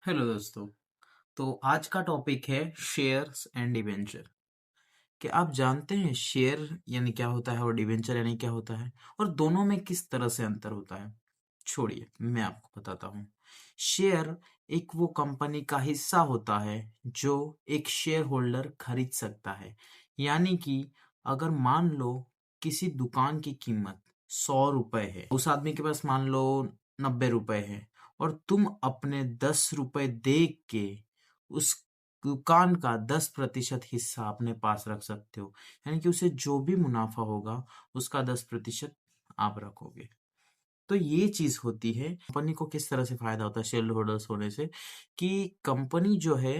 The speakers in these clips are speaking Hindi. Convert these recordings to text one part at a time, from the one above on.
हेलो दोस्तों। तो आज का टॉपिक है शेयर्स एंड डिबेंचर। कि आप जानते हैं शेयर यानी क्या होता है और डिबेंचर यानी क्या होता है और दोनों में किस तरह से अंतर होता है। छोड़िए, मैं आपको बताता हूँ। शेयर एक वो कंपनी का हिस्सा होता है जो एक शेयर होल्डर खरीद सकता है। यानी कि अगर मान लो किसी दुकान की कीमत 100 रुपए है, उस आदमी के पास मान लो 90 रुपए है, और तुम अपने 10 रुपए दे के उस दुकान का 10% हिस्सा अपने पास रख सकते हो। यानी कि उसे जो भी मुनाफा होगा उसका 10% आप रखोगे। तो ये चीज होती है कंपनी को किस तरह से फायदा होता है शेयर होल्डर्स होने से, कि कंपनी जो है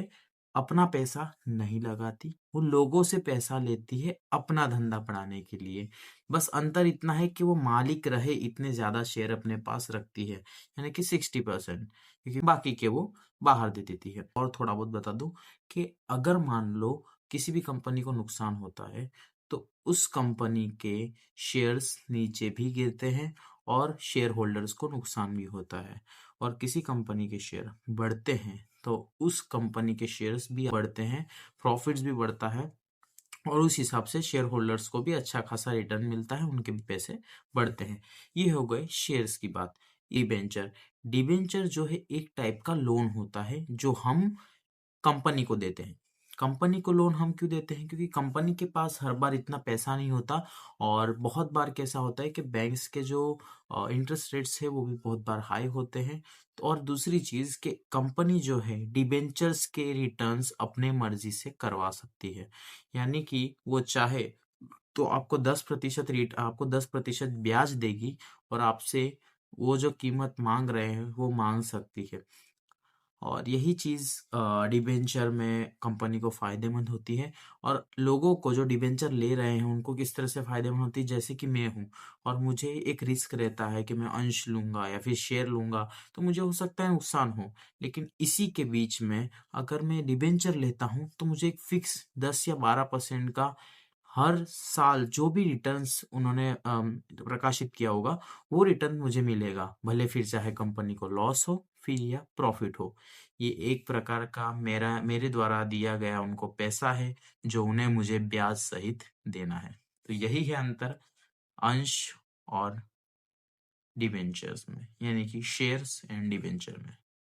अपना पैसा नहीं लगाती, वो लोगों से पैसा लेती है अपना धंधा बढ़ाने के लिए। बस अंतर इतना है कि वो मालिक रहे इतने ज्यादा शेयर अपने पास रखती है, यानी कि 60%, क्योंकि बाकी के वो बाहर दे देती है। और थोड़ा बहुत बता दूं कि अगर मान लो किसी भी कंपनी को नुकसान होता है तो उस कंपनी के शेयर्स नीचे भी गिरते हैं और शेयर होल्डर्स को नुकसान भी होता है। और किसी कंपनी के शेयर बढ़ते हैं तो उस कंपनी के शेयर्स भी बढ़ते हैं, प्रॉफिट्स भी बढ़ता है, और उस हिसाब से शेयर होल्डर्स को भी अच्छा खासा रिटर्न मिलता है, उनके भी पैसे बढ़ते हैं। ये हो गए शेयर्स की बात। डिबेंचर डिबेंचर जो है एक टाइप का लोन होता है जो हम कंपनी को देते हैं। कंपनी को लोन हम क्यों देते हैं? क्योंकि कंपनी के पास हर बार इतना पैसा नहीं होता, और बहुत बार कैसा होता है कि बैंक्स के जो इंटरेस्ट रेट्स है वो भी बहुत बार हाई होते हैं। तो और दूसरी चीज कि कंपनी जो है डिबेंचर्स के रिटर्न्स अपने मर्जी से करवा सकती है। यानी कि वो चाहे तो आपको 10% ब्याज देगी, और आपसे वो जो कीमत मांग रहे हैं वो मांग सकती है। और यही चीज़ डिबेंचर में कंपनी को फ़ायदेमंद होती है। और लोगों को जो डिबेंचर ले रहे हैं उनको किस तरह से फ़ायदेमंद होती है, जैसे कि मैं हूँ और मुझे एक रिस्क रहता है कि मैं अंश लूँगा या फिर शेयर लूँगा, तो मुझे हो सकता है नुकसान हो। लेकिन इसी के बीच में अगर मैं डिबेंचर लेता हूँ तो मुझे एक फिक्स 10 या 12% का हर साल जो भी रिटर्न्स उन्होंने प्रकाशित किया होगा वो रिटर्न मुझे मिलेगा, भले फिर चाहे कंपनी को लॉस हो फिर या प्रॉफिट हो। ये एक प्रकार का मेरे द्वारा दिया गया उनको पैसा है जो उन्हें मुझे ब्याज सहित देना है। तो यही है अंतर अंश और डिबेंचर्स में, यानी कि शेयर्स एंड डिबेंचर में।